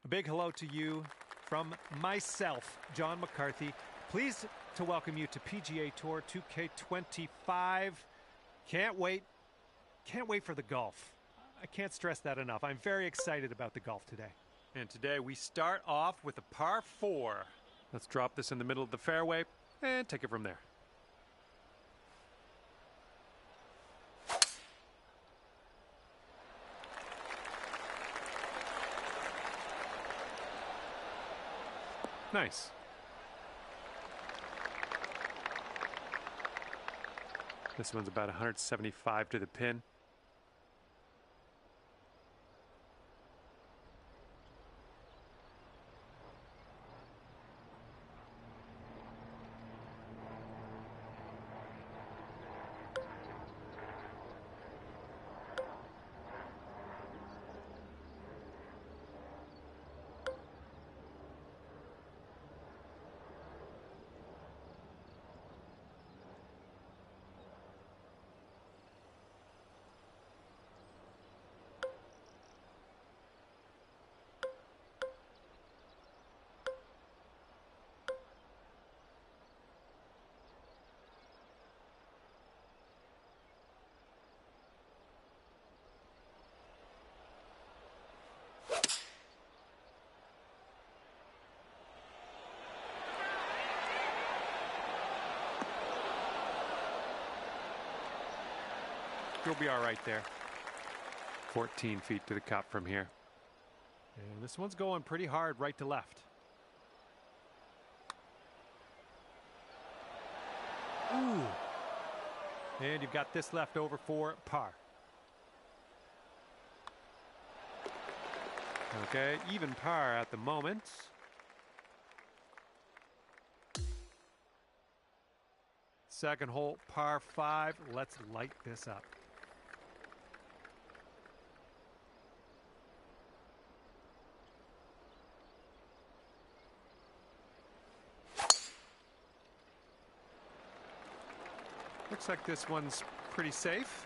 A big hello to you from myself, John McCarthy. Pleased to welcome you to PGA Tour 2K25. Can't wait for the golf. I can't stress that enough. I'm very excited about the golf today. And today we start off with a par 4. Let's drop this in the middle of the fairway and take it from there. Nice. This one's about 175 to the pin. You'll be all right there. 14 feet to the cup from here. And this one's going pretty hard right to left. Ooh. And you've got this left over for par. Okay, even par at the moment. Second hole, par 5. Let's light this up. Looks like this one's pretty safe.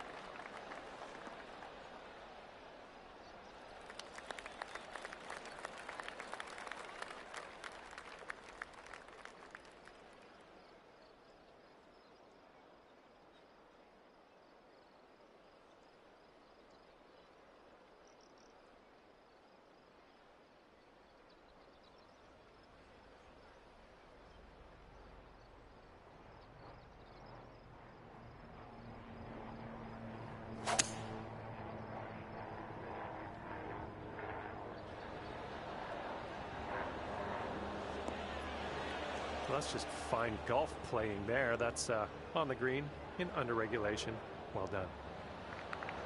Well, that's just fine golf playing there. That's on the green in under regulation. Well done.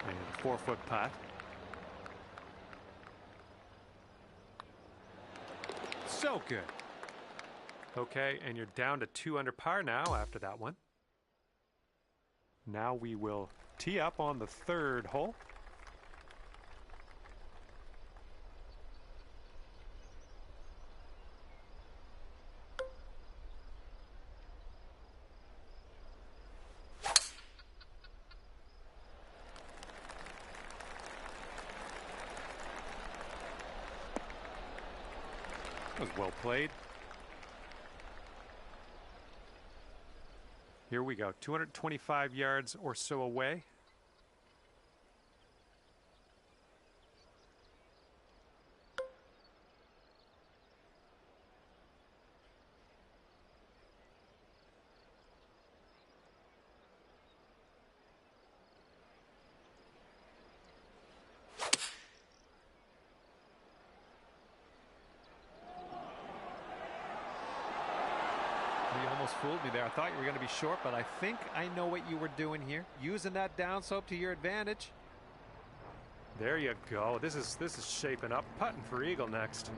And 4-foot putt. So good. Okay, and you're down to 2 under par now after that one. Now we will tee up on the third hole. That was well played. Here we go, 225 yards or so away. You almost fooled me there. I thought you were going to be short, but I think I know what you were doing here. Using that downslope to your advantage. There you go. This is shaping up. Putting for eagle next.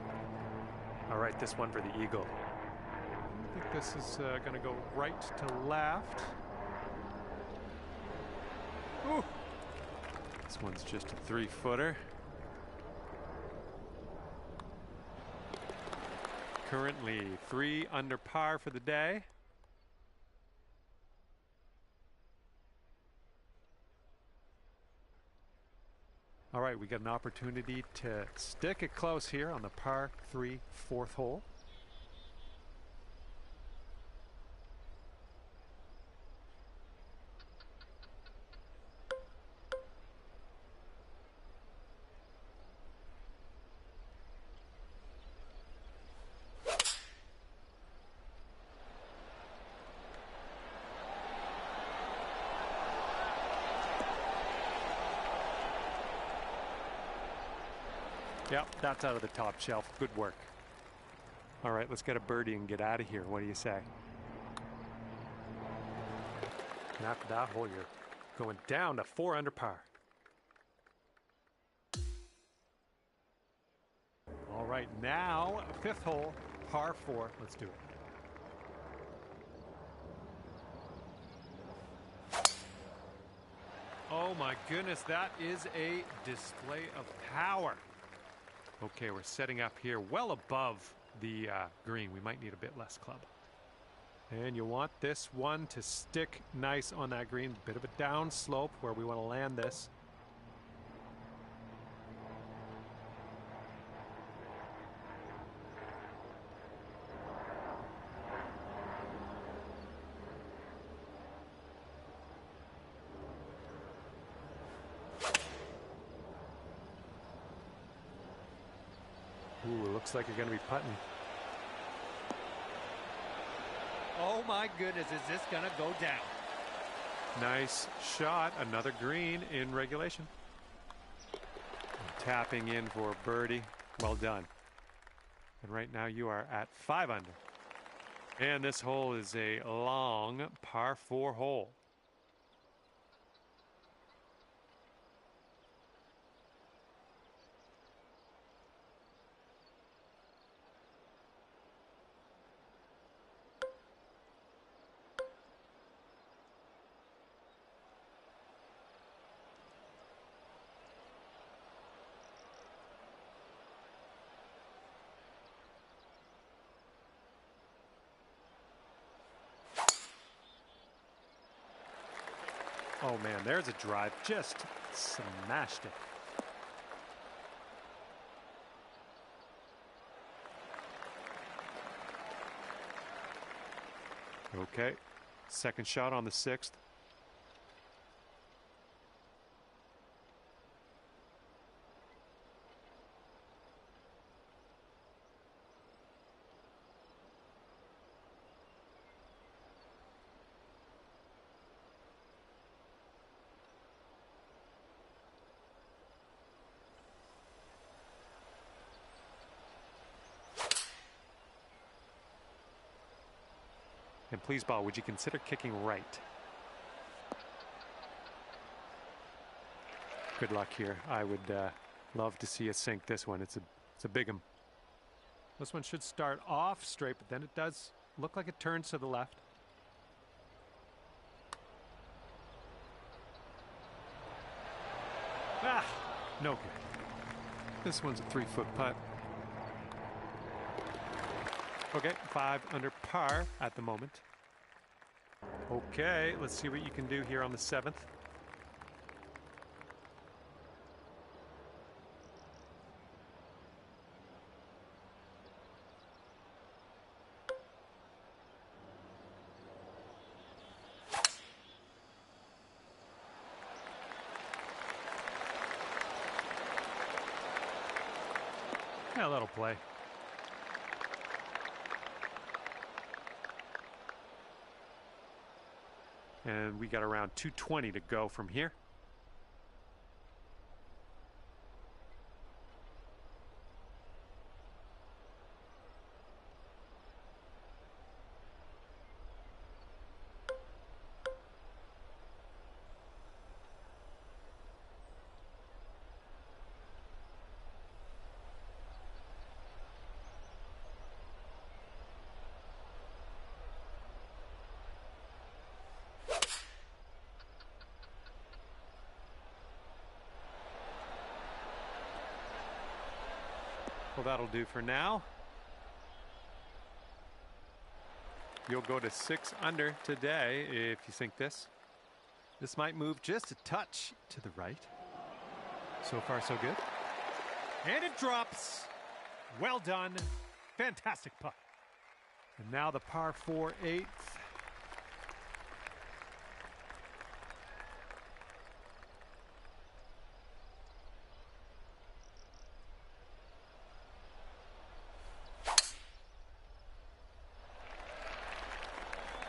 All right, this one for the eagle. I think this is going to go right to left. Ooh. This one's just a 3-footer. Currently 3 under par for the day. All right, we got an opportunity to stick it close here on the par 3 fourth hole. Yep, that's out of the top shelf. Good work. All right, let's get a birdie and get out of here. What do you say? And after that hole, you're going down to 4 under par. All right, now fifth hole, par 4. Let's do it. Oh my goodness, that is a display of power. Okay, we're setting up here well above the green. We might need a bit less club. And you want this one to stick nice on that green. Bit of a down slope where we want to land this. Ooh, it looks like you're going to be putting. Oh my goodness, is this going to go down? Nice shot. Another green in regulation. Tapping in for birdie. Well done. And right now you are at 5 under. And this hole is a long par 4 hole. Oh man, there's a drive. Just smashed it. Okay, second shot on the 6th. And please, ball, would you consider kicking right? Good luck here. I would love to see you sink this one. It's a big one. This one should start off straight, but then it does look like it turns to the left. Ah, no good. This one's a 3-foot putt. Okay, 5 under par at the moment. Okay, let's see what you can do here on the 7th. Yeah, that'll play. And we got around 220 to go from here. Well, that'll do for now. You'll go to 6 under today if you sink this. This might move just a touch to the right. So far, so good. And it drops. Well done. Fantastic putt. And now the par 4 8th.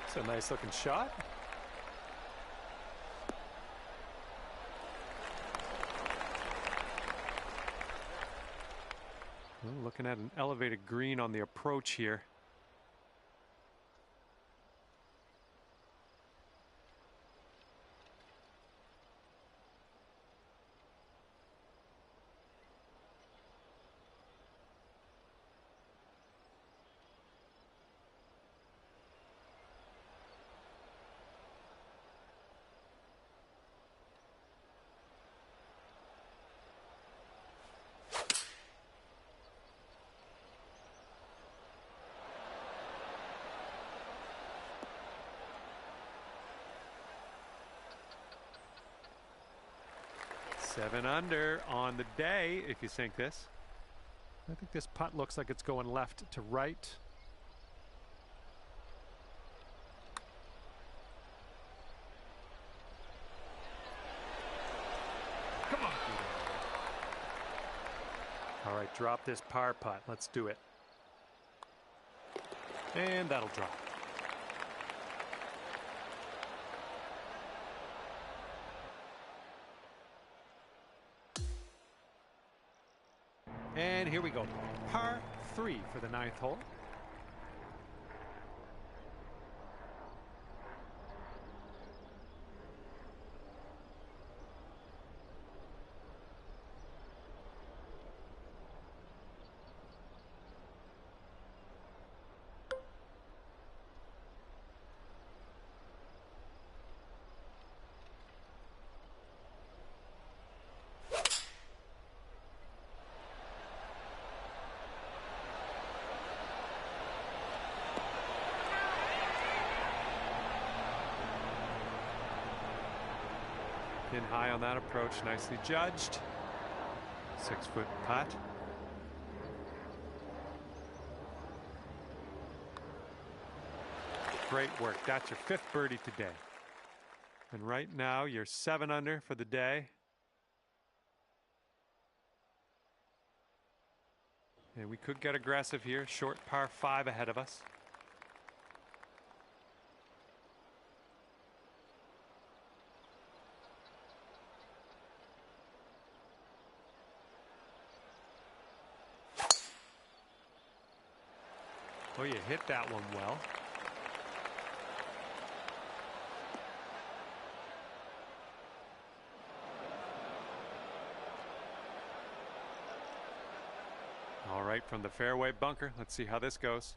It's a nice looking shot. Well, looking at an elevated green on the approach here. Seven under on the day if you sink this. I think this putt looks like it's going left to right. Come on. All right, drop this par putt. Let's do it. And that'll drop. And here we go. Par 3 for the 9th hole. Pin high on that approach, nicely judged. 6-foot putt. Great work. That's your 5th birdie today. And right now you're 7 under for the day. And we could get aggressive here. Short par 5 ahead of us. Oh, you hit that one well. All right, from the fairway bunker, let's see how this goes.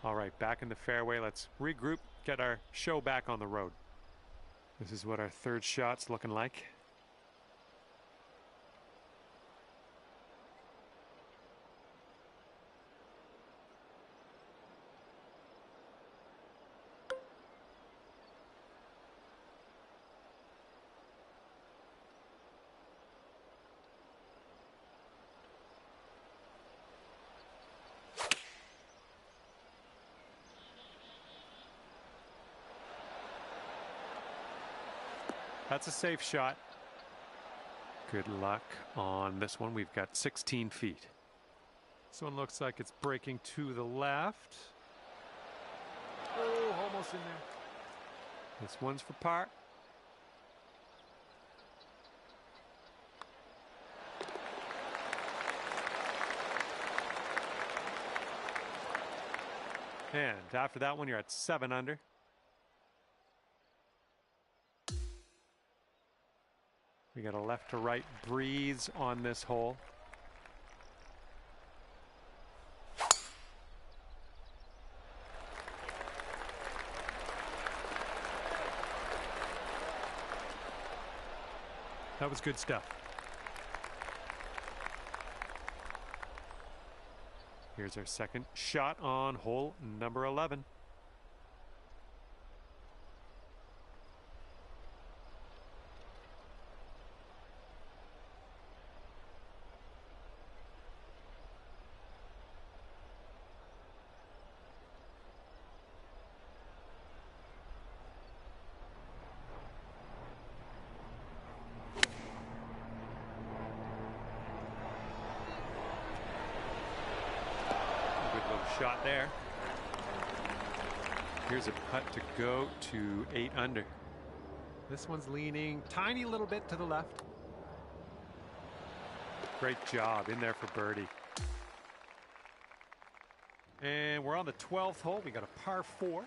All right, back in the fairway. Let's regroup, get our show back on the road. This is what our 3rd shot's looking like. That's a safe shot. Good luck on this one. We've got 16 feet. This one looks like it's breaking to the left. Oh, almost in there. This one's for par. And after that one, you're at 7 under. We got a left to right breeze on this hole. That was good stuff. Here's our second shot on hole number 11. Shot there. Here's a putt to go to 8 under. This one's leaning tiny little bit to the left. Great job in there for birdie. And we're on the 12th hole. We got a par 4.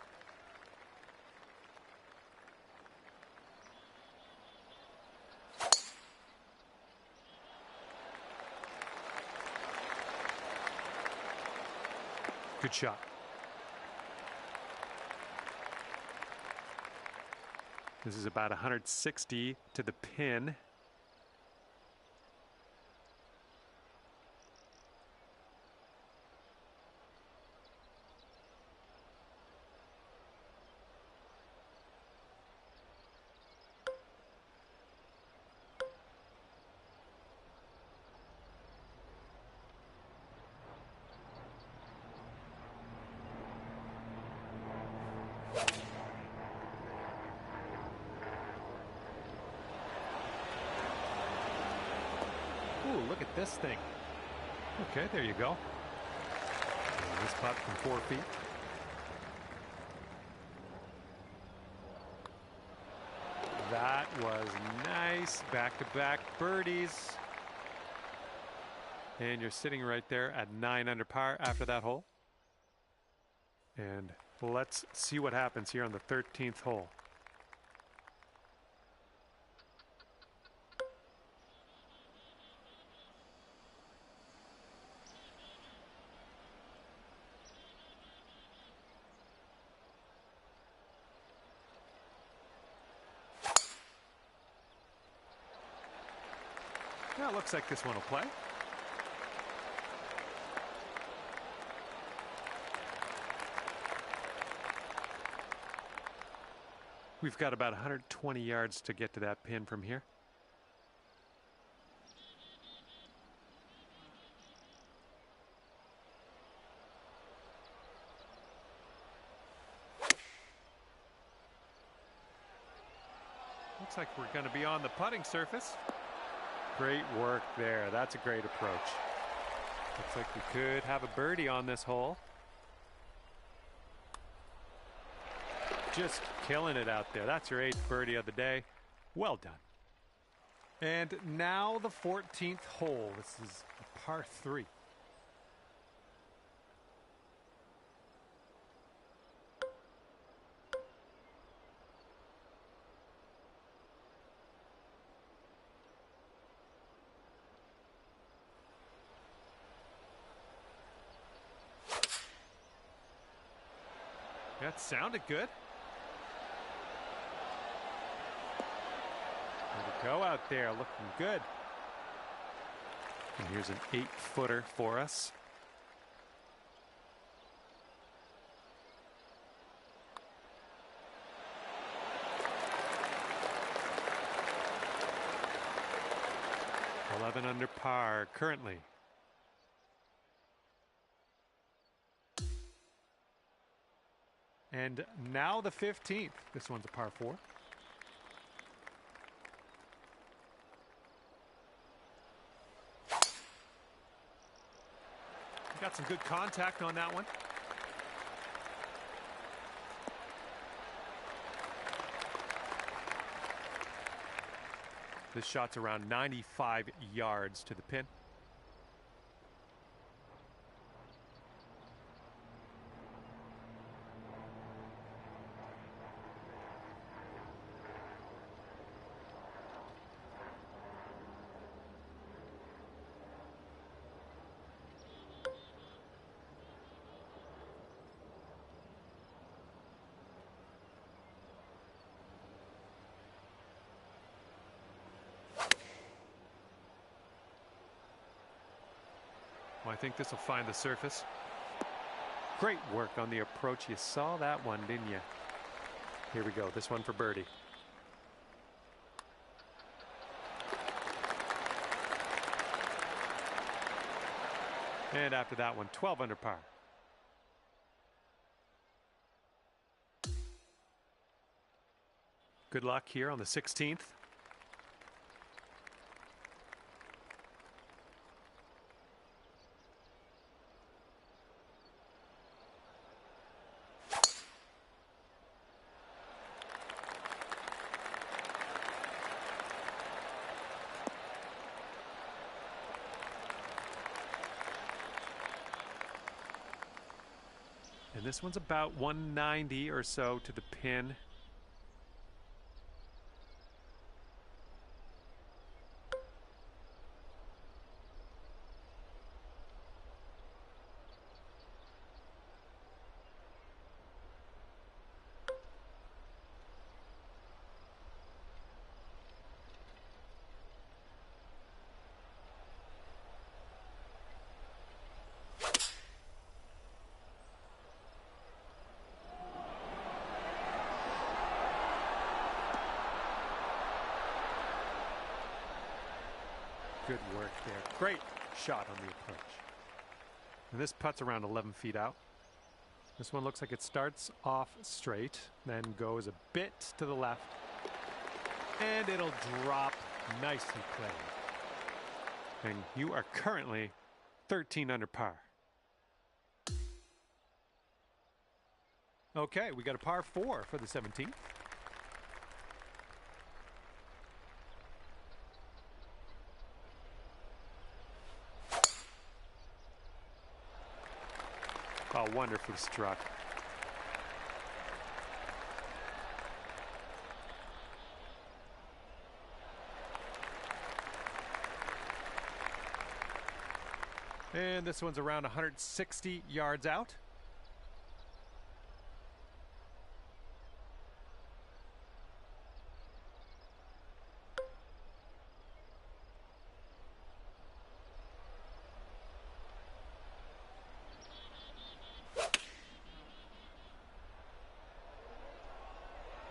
Good shot. This is about 160 to the pin. Ooh, look at this thing. Okay, there you go. And this putt from 4 feet. That was nice. Back-to-back birdies. And you're sitting right there at 9 under par after that hole. And let's see what happens here on the 13th hole. Well, it looks like this one will play. We've got about 120 yards to get to that pin from here. Looks like we're going to be on the putting surface. Great work there. That's a great approach. Looks like we could have a birdie on this hole. Just killing it out there. That's your 8th birdie of the day. Well done. And now the 14th hole. This is a par 3. That sounded good. Way to go out there, looking good. And here's an 8-footer for us. $11 under par currently. And now the 15th. This one's a par 4. Got some good contact on that one. This shot's around 95 yards to the pin. Well, I think this will find the surface. Great work on the approach. You saw that one, didn't you? Here we go. This one for birdie. And after that one, 12 under par. Good luck here on the 16th. And this one's about 190 or so to the pin. Good work there. Great shot on the approach. And this putt's around 11 feet out. This one looks like it starts off straight, then goes a bit to the left, and it'll drop. Nicely played. And you are currently 13 under par. Okay, we got a par 4 for the 17th. Oh, wonderfully struck. And this one's around 160 yards out.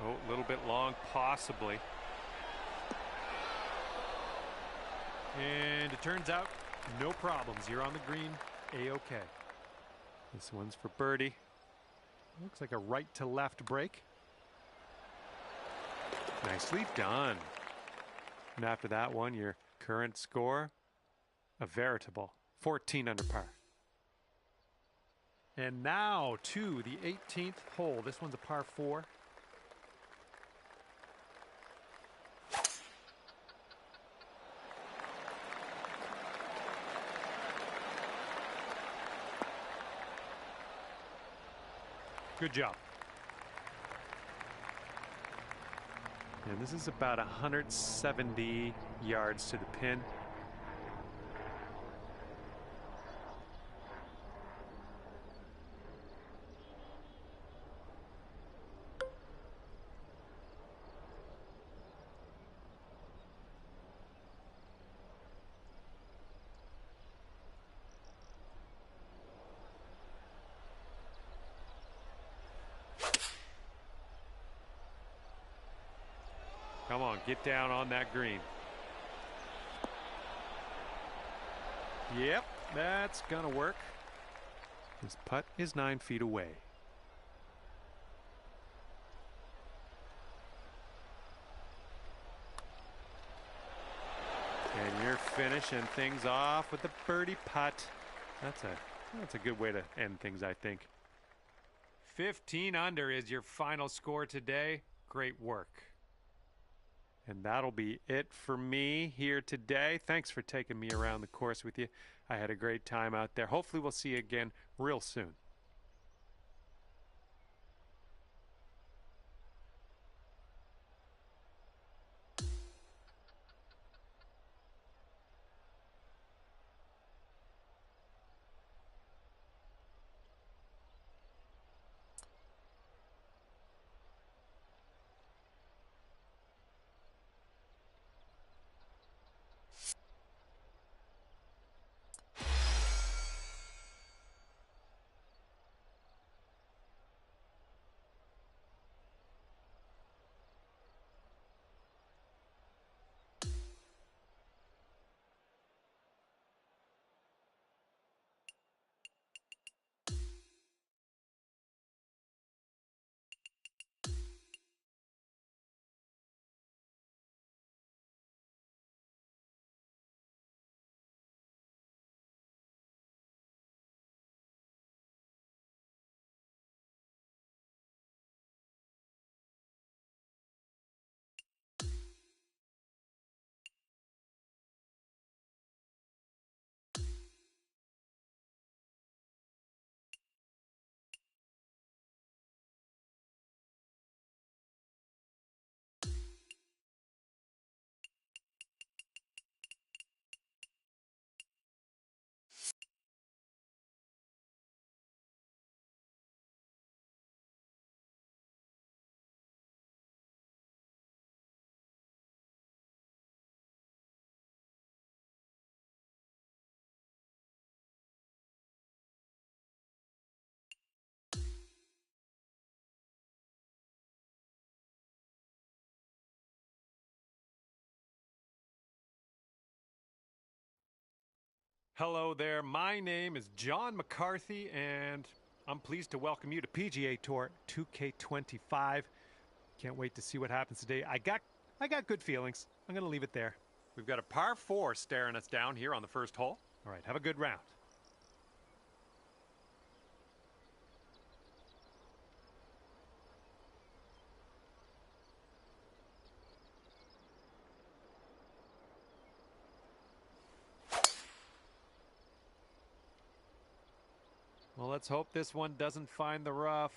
Oh, a little bit long, possibly. And it turns out, no problems. You're on the green, A-OK. This one's for birdie. Looks like a right to left break. Nicely done. And after that one, your current score, a veritable 14 under par. And now to the 18th hole. This one's a par 4. Good job. And this is about 170 yards to the pin. Come on, get down on that green. Yep, that's gonna work. This putt is 9 feet away. And you're finishing things off with the birdie putt. That's a good way to end things, I think. 15 under is your final score today. Great work. And that'll be it for me here today. Thanks for taking me around the course with you. I had a great time out there. Hopefully we'll see you again real soon. Hello there, my name is John McCarthy, and I'm pleased to welcome you to PGA Tour 2K25. Can't wait to see what happens today. I got good feelings. I'm going to leave it there. We've got a par 4 staring us down here on the first hole. All right, have a good round. Well, let's hope this one doesn't find the rough.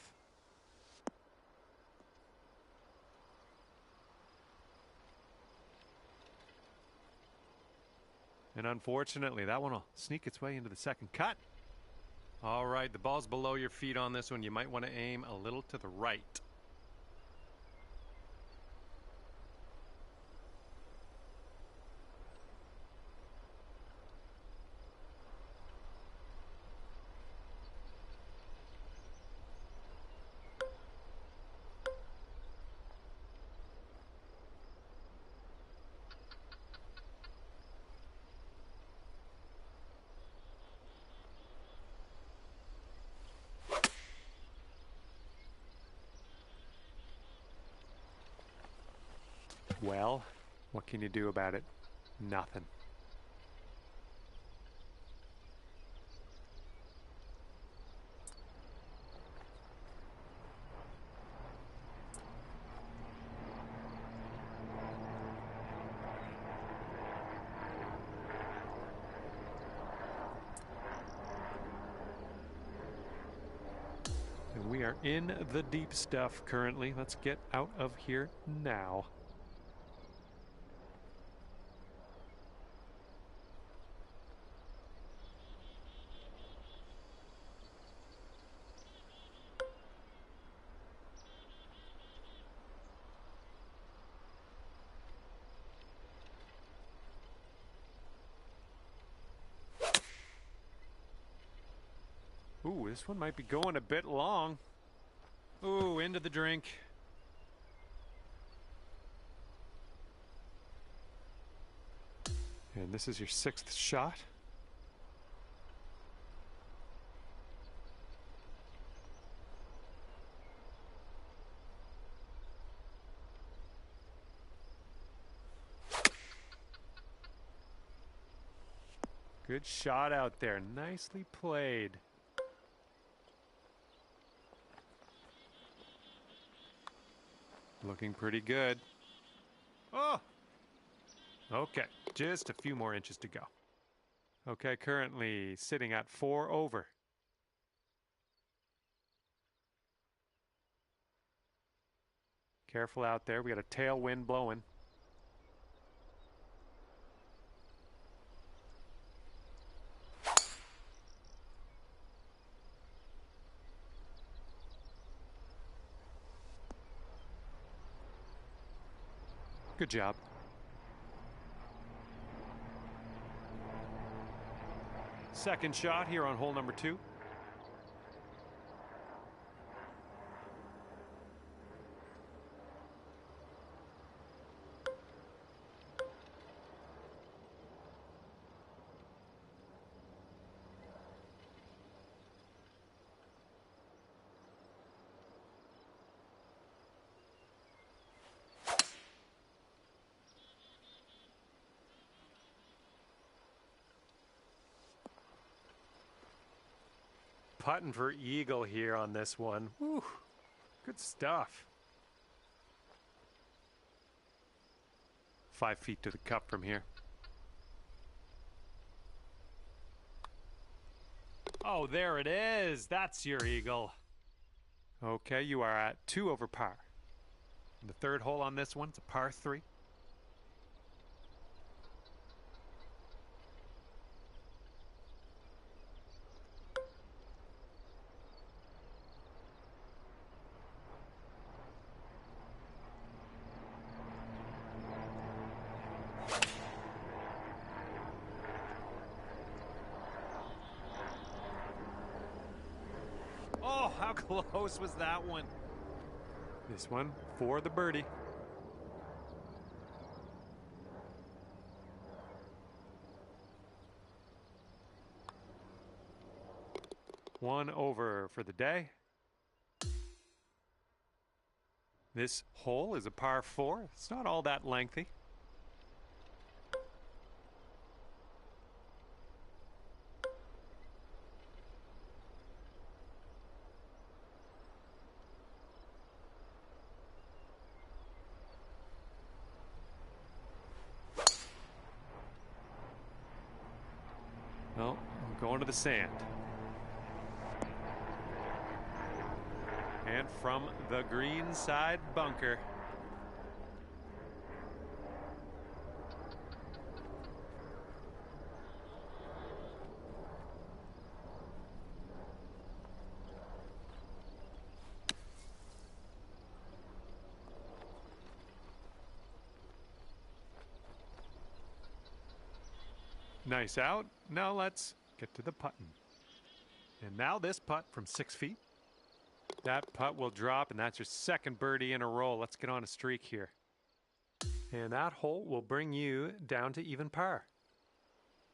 And unfortunately, that one will sneak its way into the second cut. All right, the ball's below your feet on this one. You might want to aim a little to the right. Well, what can you do about it? Nothing. And we are in the deep stuff currently. Let's get out of here now. Ooh, this one might be going a bit long. Ooh, into the drink. And this is your 6th shot. Good shot out there. Nicely played. Looking pretty good. Oh! Okay, just a few more inches to go. Okay, currently sitting at 4 over. Careful out there. We got a tailwind blowing. Good job. Second shot here on hole number 2. Putting for eagle here on this one. Whew. Good stuff. 5 feet to the cup from here. Oh, there it is. That's your eagle. Okay, you are at 2 over par. The third hole on this one, it's a par 3. Oh, how close was that one? This one for the birdie. One over for the day. This hole is a par 4. It's not all that lengthy. Well, I'm going to the sand. And from the green side bunker. Nice out. Now let's get to the putting. And now this putt from 6 feet. That putt will drop, and that's your second birdie in a row. Let's get on a streak here. And that hole will bring you down to even par.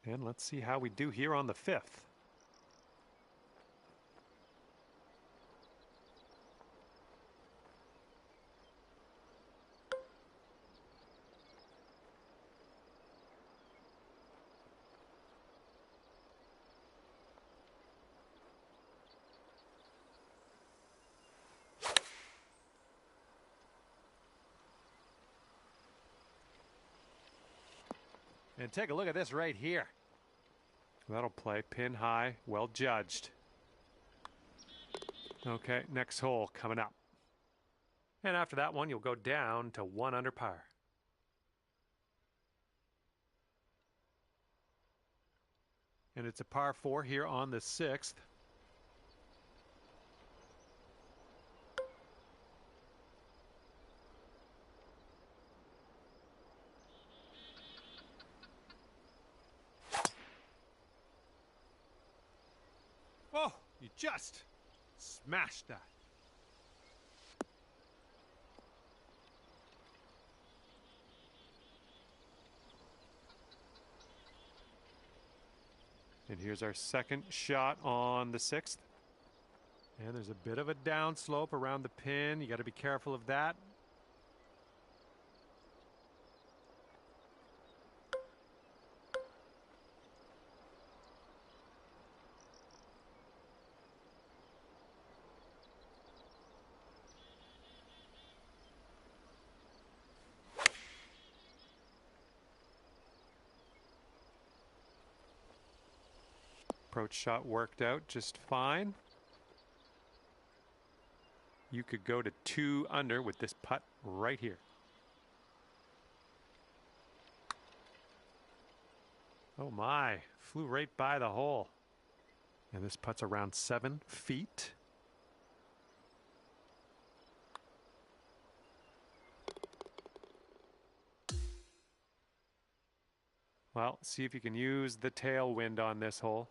And let's see how we do here on the 5th. And take a look at this right here. That'll play pin high, well judged. Okay, next hole coming up. And after that one, you'll go down to 1 under par. And it's a par 4 here on the 6th. Oh, you just smashed that. And here's our second shot on the 6th. And there's a bit of a downslope around the pin. You got to be careful of that. Approach shot worked out just fine. You could go to 2 under with this putt right here. Oh my, flew right by the hole. And this putt's around 7 feet. Well, see if you can use the tailwind on this hole.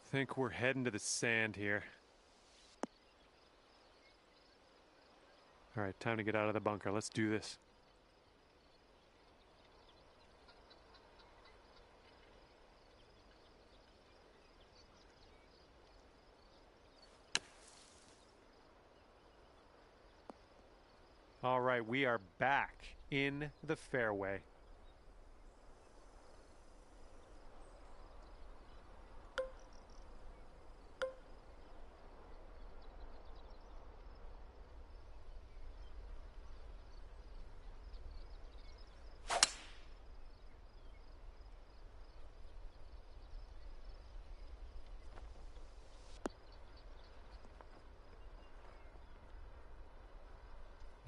I think we're heading to the sand here. All right, time to get out of the bunker. Let's do this. All right, we are back in the fairway.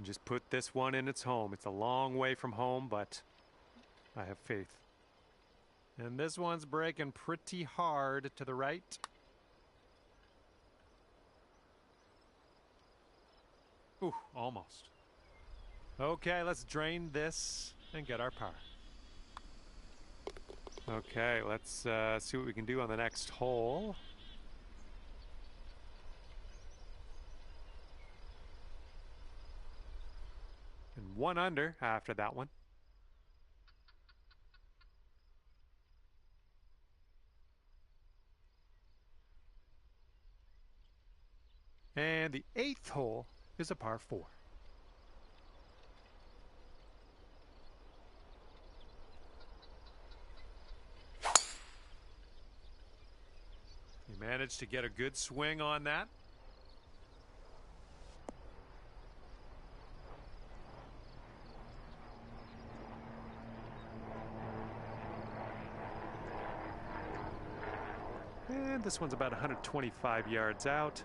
Just put this one in its home. It's a long way from home, but I have faith. And this one's breaking pretty hard to the right. Ooh, almost. Okay, let's drain this and get our par. Okay, let's see what we can do on the next hole. 1 under after that one. And the 8th hole is a par 4. He managed to get a good swing on that. And this one's about 125 yards out.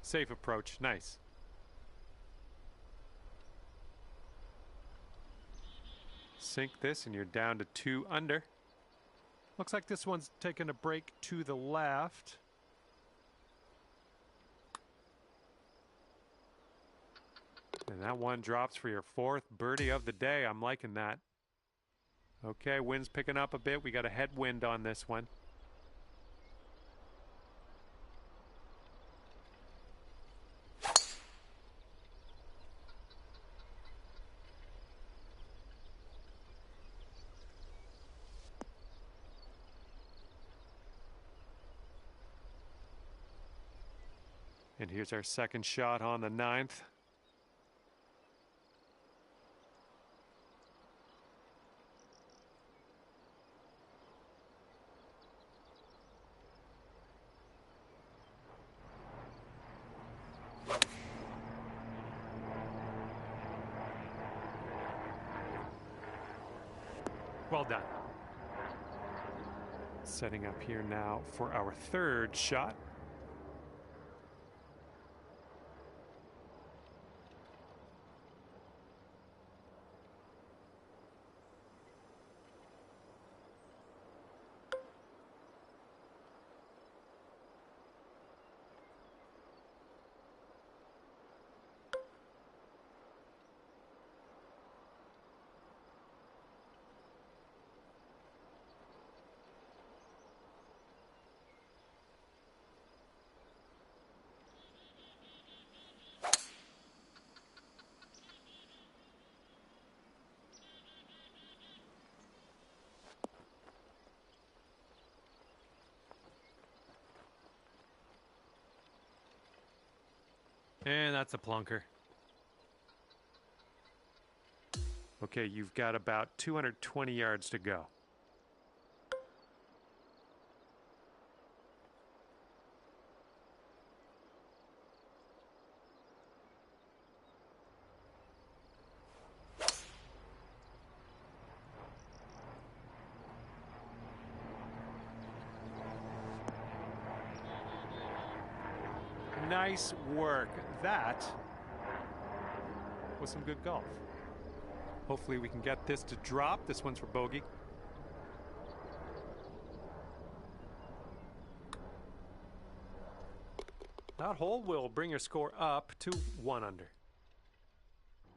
Safe approach, nice. Sink this and you're down to 2 under. Looks like this one's taking a break to the left. And that one drops for your 4th birdie of the day. I'm liking that. Okay, wind's picking up a bit. We got a headwind on this one. And here's our second shot on the 9th. Well done. Setting up here now for our 3rd shot. And that's a plunker. Okay, you've got about 220 yards to go. Nice work. That was some good golf. Hopefully we can get this to drop. This one's for bogey. That hole will bring your score up to 1 under.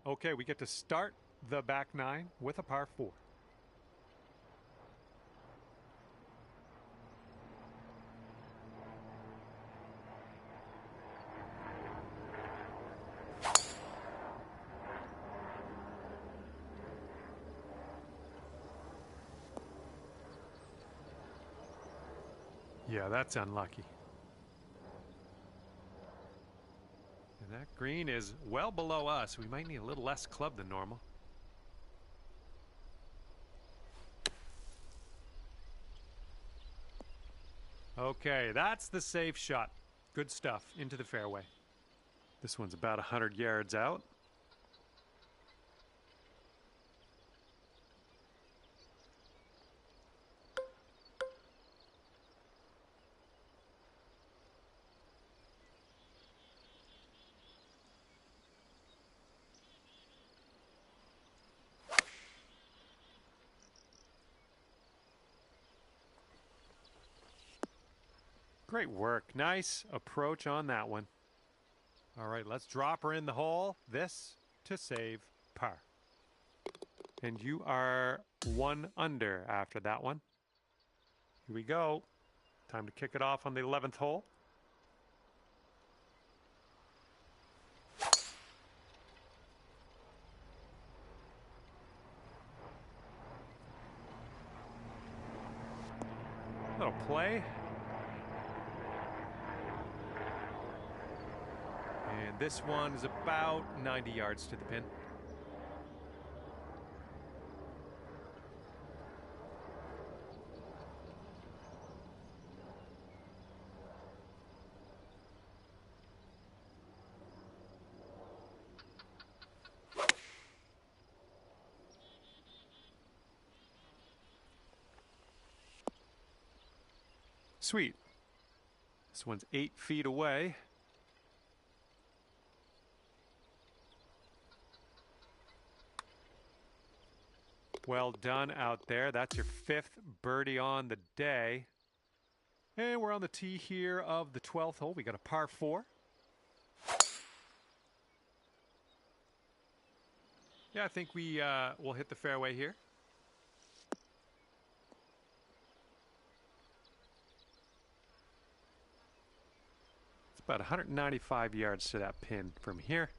Okay, we get to start the back 9 with a par 4. Yeah, that's unlucky. And that green is well below us. We might need a little less club than normal. Okay, that's the safe shot. Good stuff. Into the fairway. This one's about 100 yards out. Great work. Nice approach on that one. All right, let's drop her in the hole. This to save par. And you are 1 under after that one. Here we go. Time to kick it off on the 11th hole. Little play. And this one is about 90 yards to the pin. Sweet. This one's 8 feet away. Well done out there. That's your 5th birdie on the day. And we're on the tee here of the 12th hole. We got a par 4. Yeah, I think we will hit the fairway here. It's about 195 yards to that pin from here.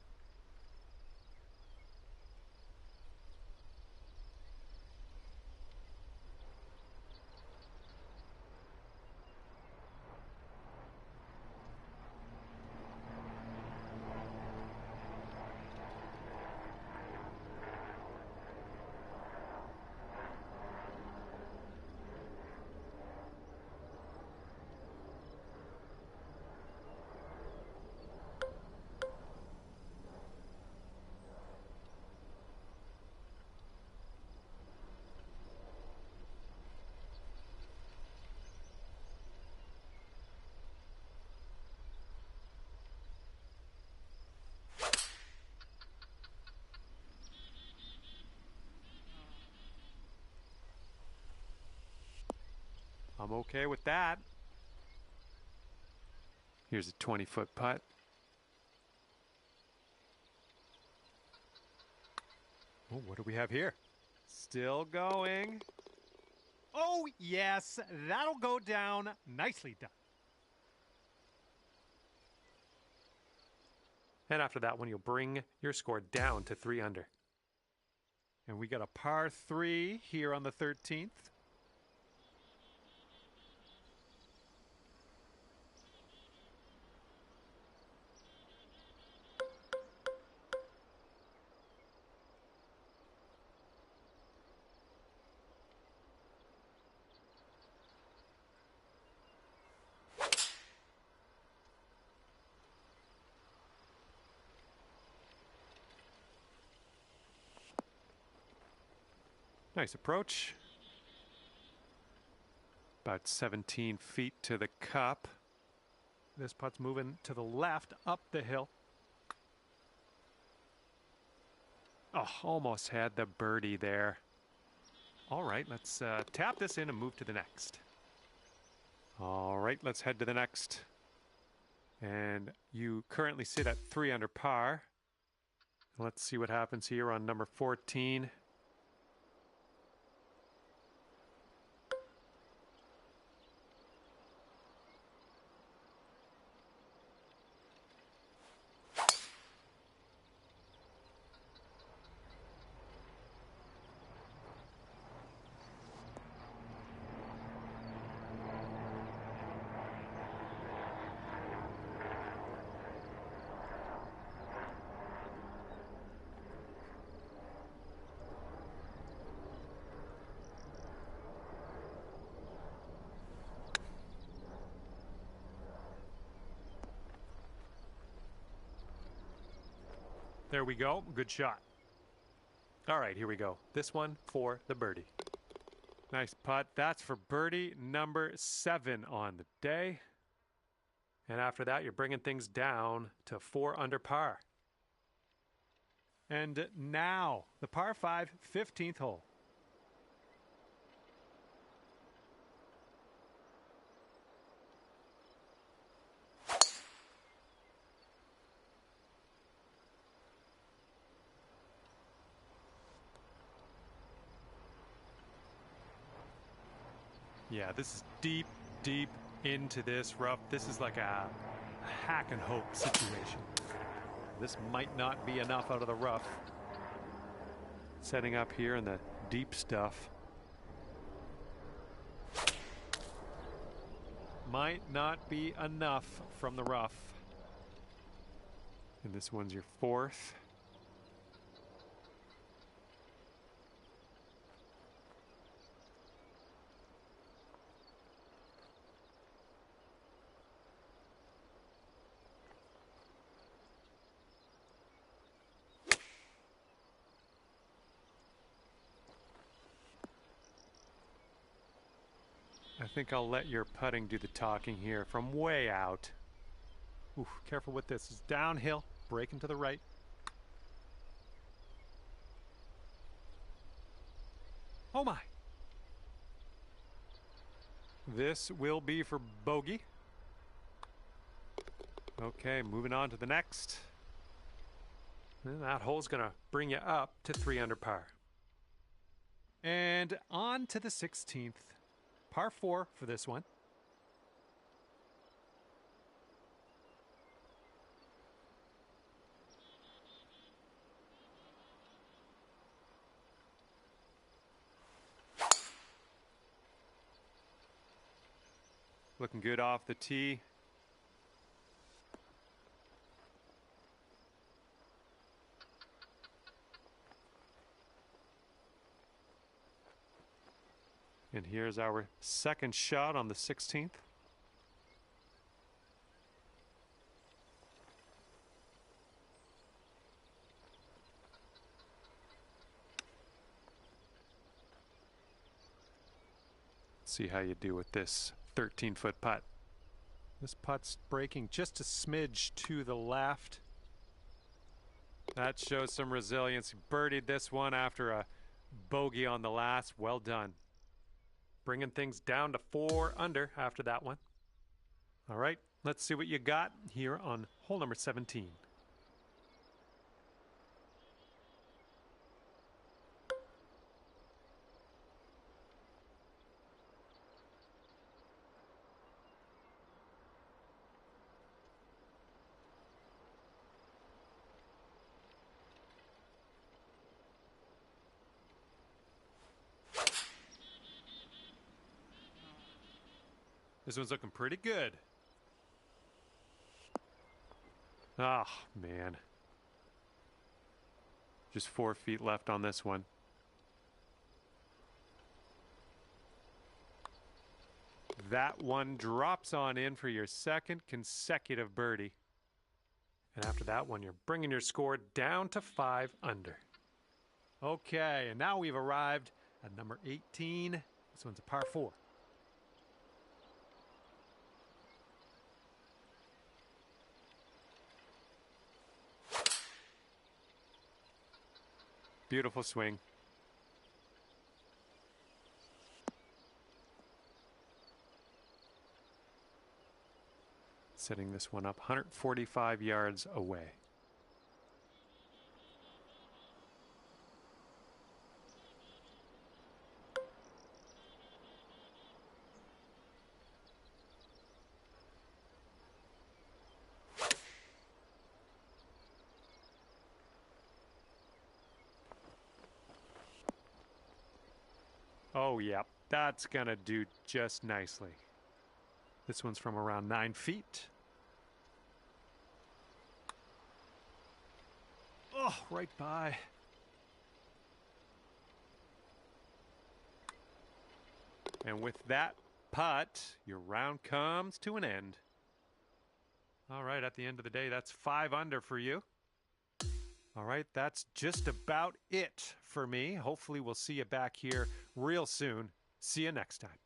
I'm okay with that. Here's a 20-foot putt. Oh, what do we have here? Still going. Oh, yes, that'll go down. Nicely done. And after that one, you'll bring your score down to 3 under. And we got a par 3 here on the 13th. Nice approach. About 17 feet to the cup. This putt's moving to the left up the hill. Oh, almost had the birdie there. All right, let's tap this in and move to the next. All right, let's head to the next. And you currently sit at 3 under par. Let's see what happens here on number 14. There we go. Good shot. All right, here we go. This one for the birdie. Nice putt. That's for birdie number 7 on the day. And after that, you're bringing things down to 4 under par. And now, the par 5, 15th hole. Yeah, this is deep, deep into this rough. This is like a hack and hope situation. This might not be enough out of the rough. Setting up here in the deep stuff. Might not be enough from the rough. And this one's your fourth. I think I'll let your putting do the talking here from way out. Ooh, careful with this. It's downhill, breaking to the right. Oh my. This will be for bogey. Okay, moving on to the next. And that hole's gonna bring you up to 3 under par. And on to the 16th. Par 4 for this one. Looking good off the tee. And here's our second shot on the 16th. See how you do with this 13-foot putt. This putt's breaking just a smidge to the left. That shows some resilience. He birdied this one after a bogey on the last. Well done. Bringing things down to 4 under after that one. All right, let's see what you got here on hole number 17. This one's looking pretty good. Oh, man. Just 4 feet left on this one. That one drops on in for your second consecutive birdie. And after that one, you're bringing your score down to 5 under. Okay, and now we've arrived at number 18. This one's a par 4. Beautiful swing. Setting this one up 145 yards away. Oh, yeah, that's gonna do just nicely. This one's from around 9 feet. Oh, right by. And with that putt, your round comes to an end. All right, at the end of the day, that's 5 under for you. All right, that's just about it for me. Hopefully we'll see you back here real soon. See you next time.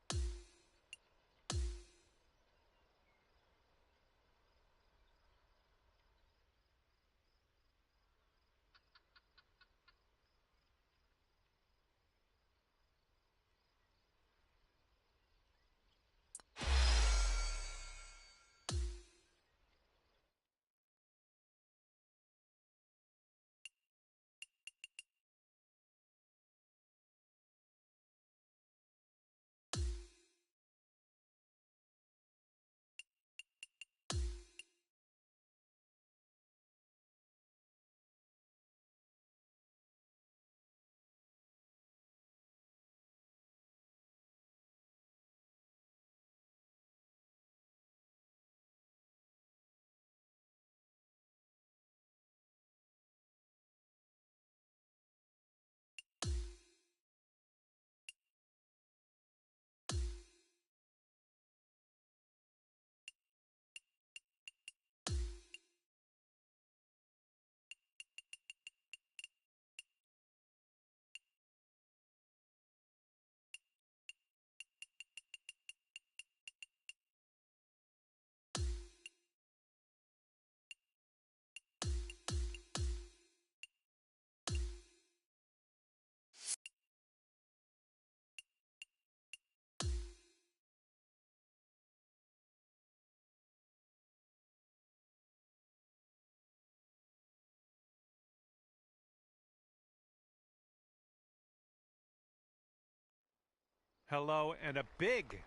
hello, and a big,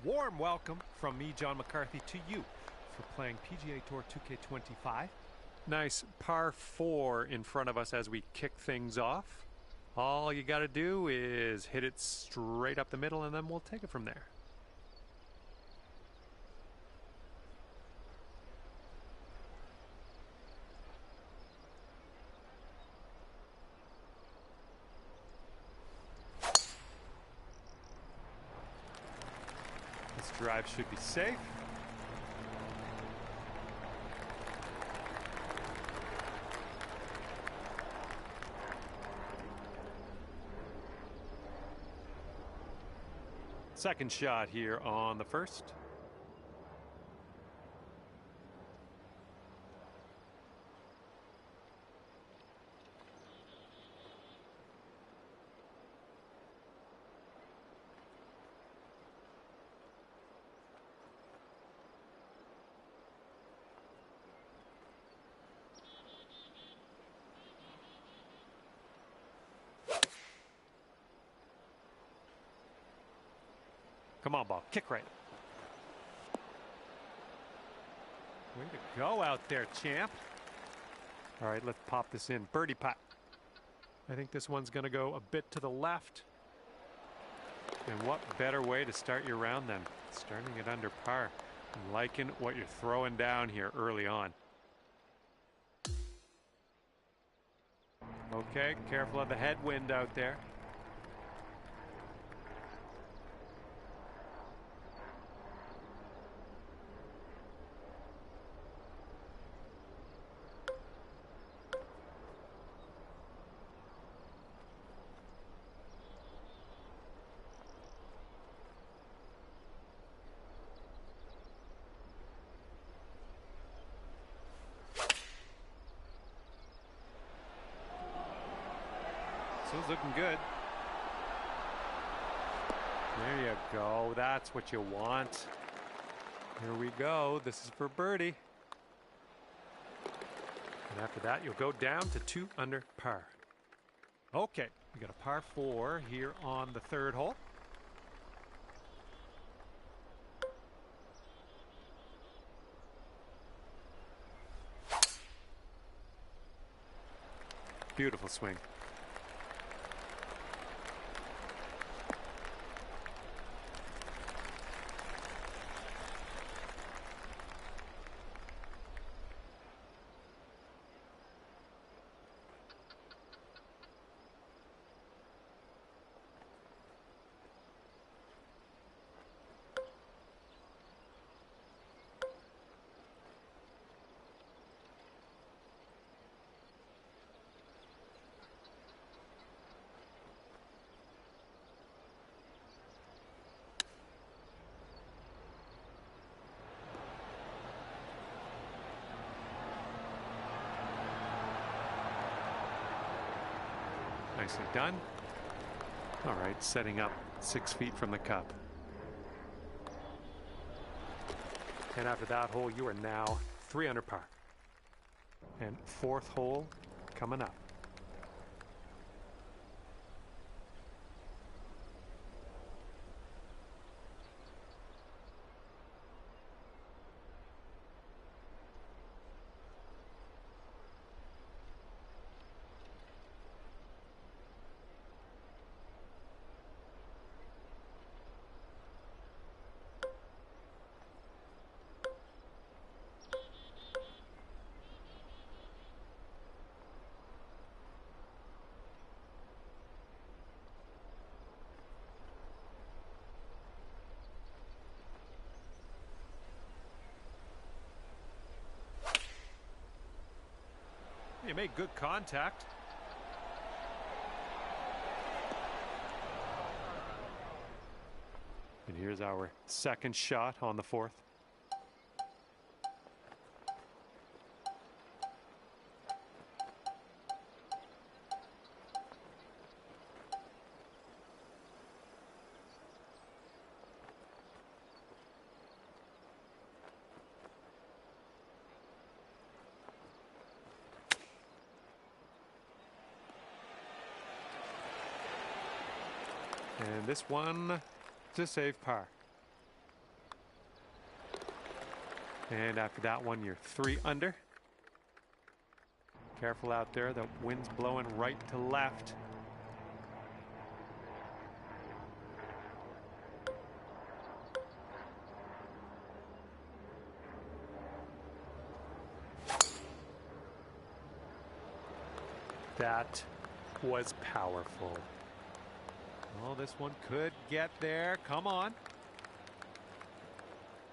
warm welcome from me, John McCarthy, to you for playing PGA Tour 2K25. Nice par 4 in front of us as we kick things off. All you got to do is hit it straight up the middle, and then we'll take it from there. This drive should be safe. Second shot here on the first. Come on, ball. Kick right. Way to go out there, champ. All right, let's pop this in. Birdie putt. I think this one's going to go a bit to the left. And what better way to start your round than starting it under par? I'm liking what you're throwing down here early on. Okay, careful of the headwind out there. So it's looking good. There you go. That's what you want. Here we go. This is for birdie. And after that, you'll go down to 2 under par. Okay, we got a par 4 here on the third hole. Beautiful swing. Nicely done. All right, setting up 6 feet from the cup. And after that hole, you are now 3 under par. And fourth hole coming up. You made good contact. And here's our second shot on the fourth. And this one to save par. And after that one, you're 3 under. Careful out there, the wind's blowing right to left. That was powerful. Oh, this one could get there. Come on.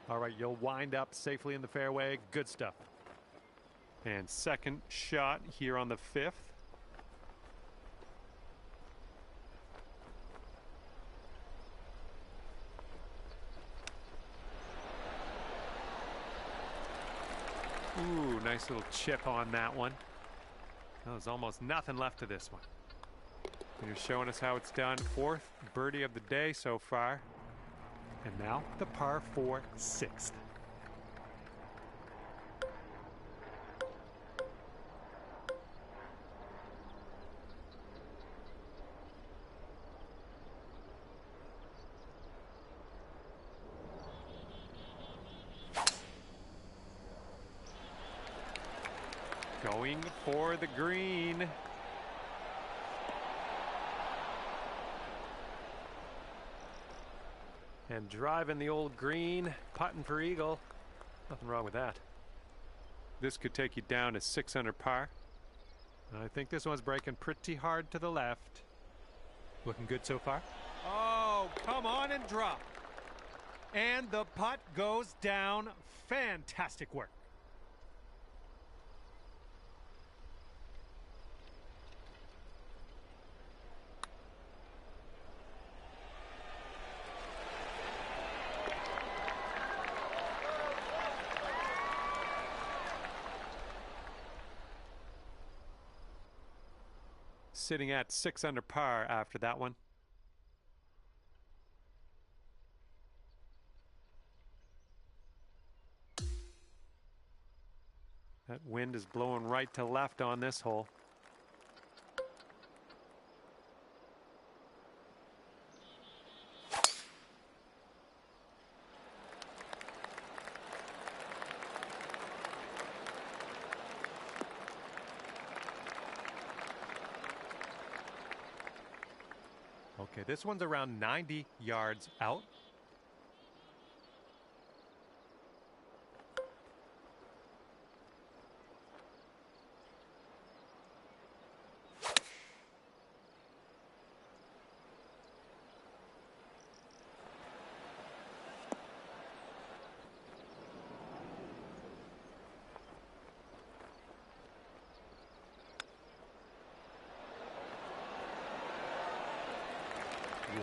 All right, you'll wind up safely in the fairway. Good stuff. And second shot here on the 5th. Ooh, nice little chip on that one. There's almost nothing left to this one. And you're showing us how it's done. 4th birdie of the day so far. And now the par 4 6th. Going for the green. And driving the old green, putting for eagle. Nothing wrong with that. This could take you down to 6 under par. I think this one's breaking pretty hard to the left. Looking good so far. Oh, come on and drop. And the putt goes down. Fantastic work. Sitting at 6 under par after that one. That wind is blowing right to left on this hole. Okay, this one's around 90 yards out.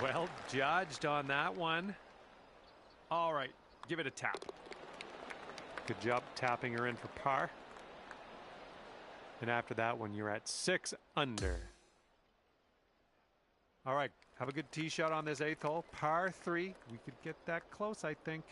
Well judged on that one. All right, give it a tap. Good job tapping her in for par. And after that one, you're at 6 under. All right, have a good tee shot on this 8th hole. Par 3. We could get that close, I think.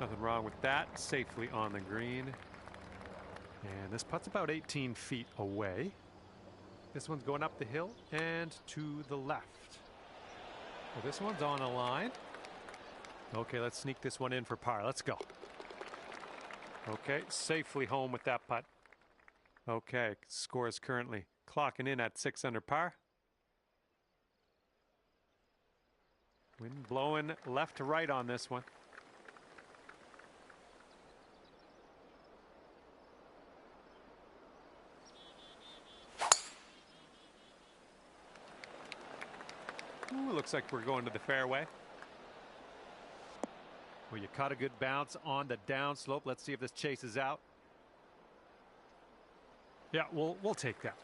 Nothing wrong with that. Safely on the green. And this putt's about 18 feet away. This one's going up the hill and to the left. Well, this one's on a line. Okay, let's sneak this one in for par. Let's go. Okay, safely home with that putt. Okay, score is currently clocking in at 6 under par. Wind blowing left to right on this one. Ooh, looks like we're going to the fairway. Well, you caught a good bounce on the downslope. Let's see if this chases out. Yeah, we'll take that.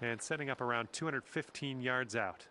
And setting up around 215 yards out.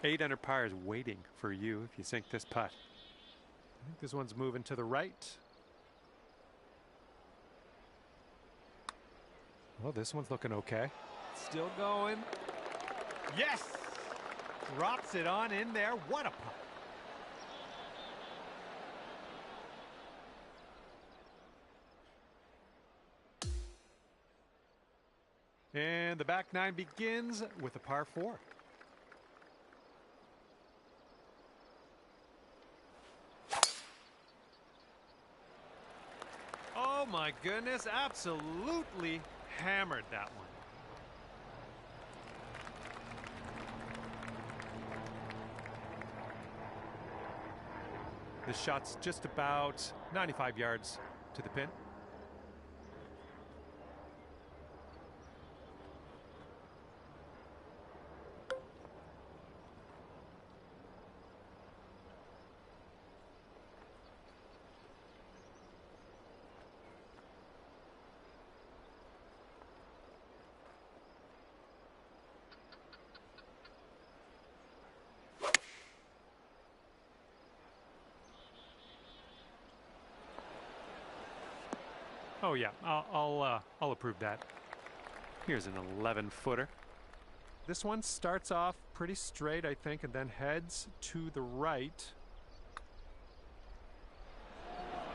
8 under par is waiting for you if you sink this putt. I think this one's moving to the right. Well, this one's looking okay. Still going. Yes! Drops it on in there. What a putt. And the back nine begins with a par 4. Oh my goodness, absolutely hammered that one. This shot's just about 95 yards to the pin. Oh yeah, I'll approve that. Here's an 11-footer. This one starts off pretty straight, I think, and then heads to the right.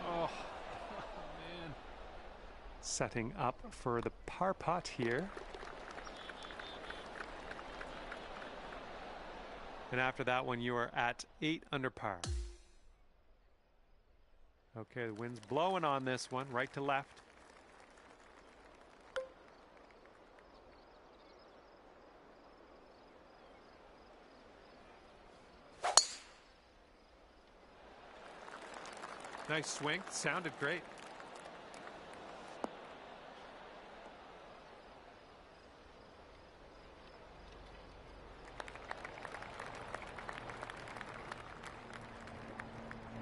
Oh, man. Setting up for the par putt here. And after that one, you are at 8 under par. Okay, the wind's blowing on this one, right to left. Nice swing. Sounded great.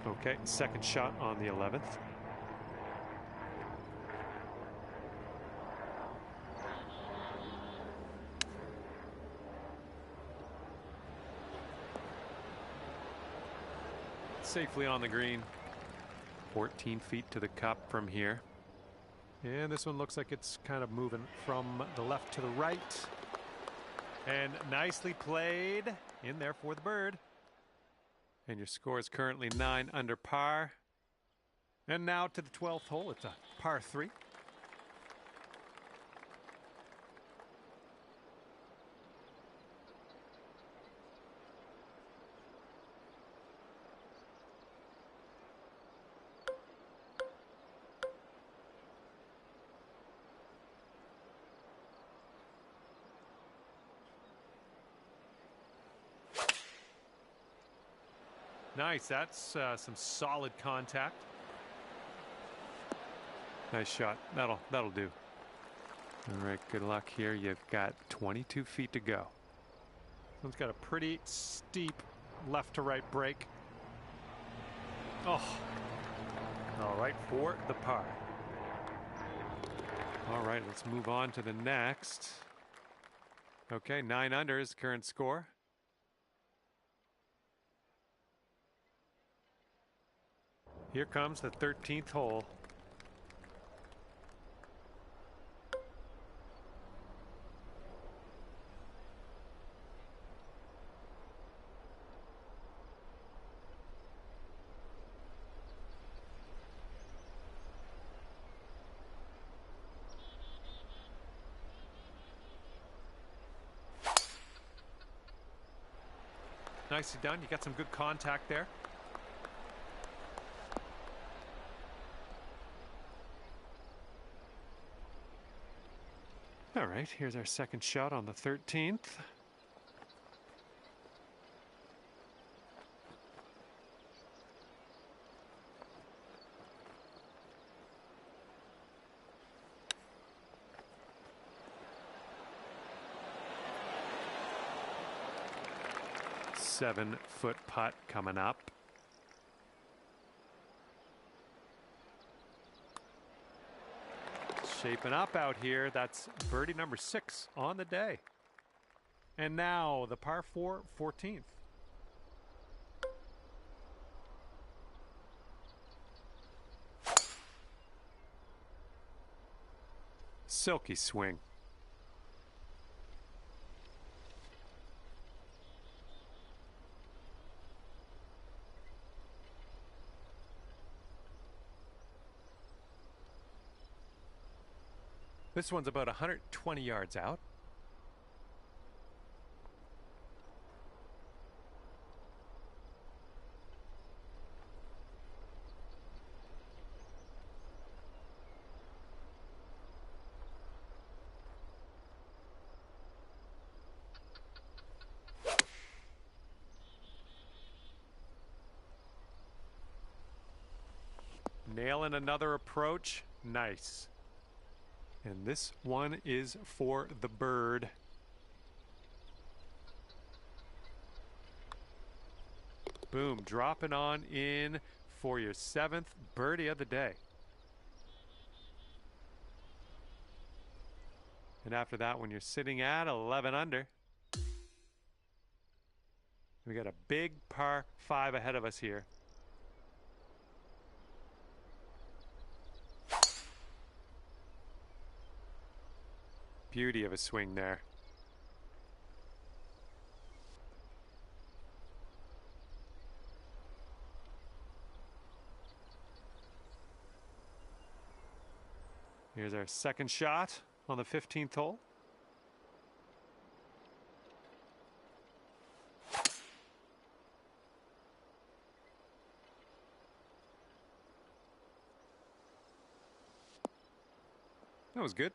Okay, second shot on the 11th. Safely on the green. 14 feet to the cup from here. And this one looks like it's kind of moving from the left to the right. And nicely played in there for the bird. And your score is currently 9 under par. And now to the 12th hole. It's a par 3. Nice, that's some solid contact. Nice shot. That'll do. All right, good luck here. You've got 22 feet to go. This one's got a pretty steep left to right break. Oh. All right, for the par. All right, let's move on to the next. Okay, 9 under is current score. Here comes the 13th hole. Nicely done. You got some good contact there. All right, here's our second shot on the 13th. Seven-foot putt coming up. Shaping up out here. That's birdie number 6 on the day. And now the par 4 14th. Silky swing. This one's about 120 yards out. Nailing another approach. Nice. And this one is for the bird. Boom, dropping on in for your 7th birdie of the day. And after that one, you're sitting at 11 under. We got a big par 5 ahead of us here. Beauty of a swing there. Here's our second shot on the 15th hole. That was good.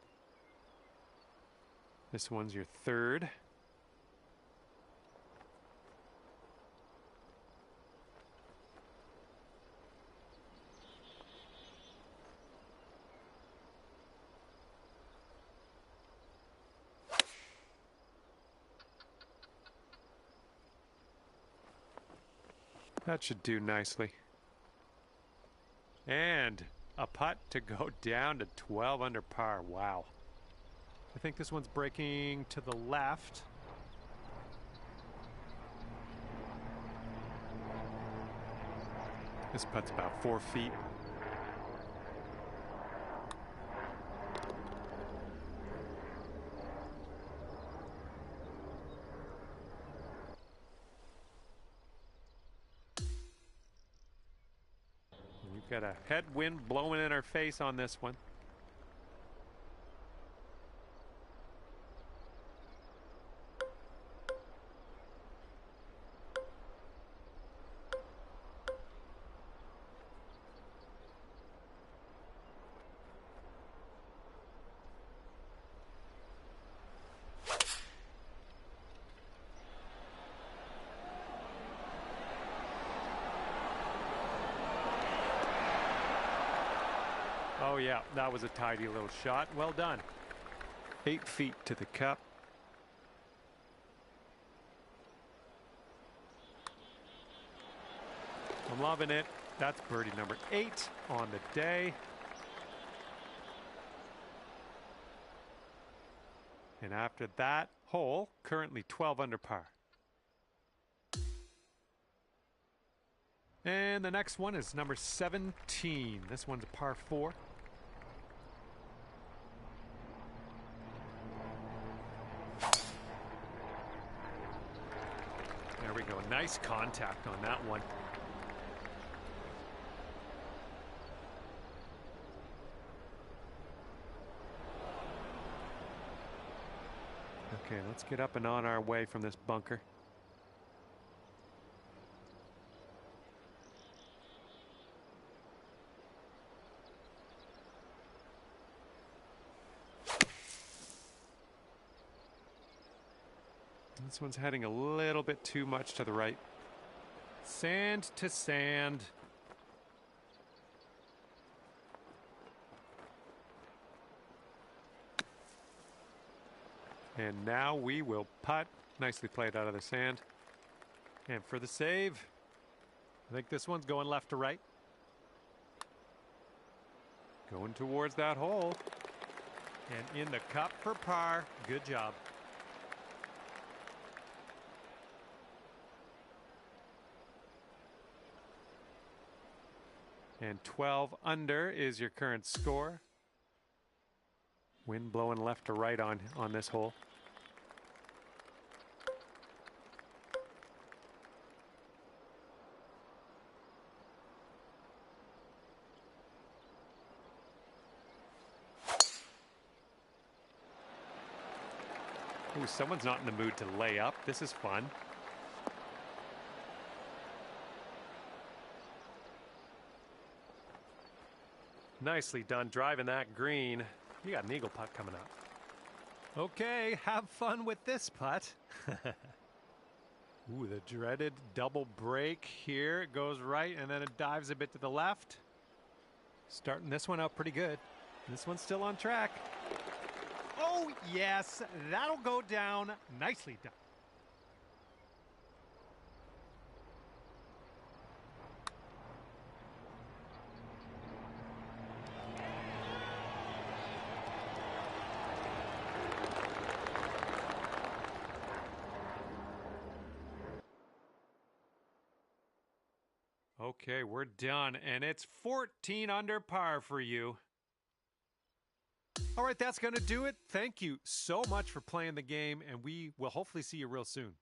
This one's your third. That should do nicely. And a putt to go down to 12 under par. Wow. I think this one's breaking to the left. This putt's about 4 feet. We've got a headwind blowing in our face on this one. Oh yeah, that was a tidy little shot. Well done. 8 feet to the cup. I'm loving it. That's birdie number 8 on the day. And after that hole, currently 12 under par. And the next one is number 17. This one's a par 4. There we go. Nice contact on that one. Okay, let's get up and on our way from this bunker. This one's heading a little bit too much to the right. Sand to sand. And now we will putt. Nicely played out of the sand. And for the save, I think this one's going left to right. Going towards that hole. And in the cup for par. Good job. And 12 under is your current score. Wind blowing left to right on this hole. Ooh, someone's not in the mood to lay up. This is fun. Nicely done driving that green. You got an eagle putt coming up. Okay, have fun with this putt. Ooh, the dreaded double break here. It goes right and then it dives a bit to the left. Starting this one out pretty good. This one's still on track. Oh, yes, that'll go down. Nicely done. Okay, we're done, and it's 14 under par for you. All right, that's going to do it. Thank you so much for playing the game, and we will hopefully see you real soon.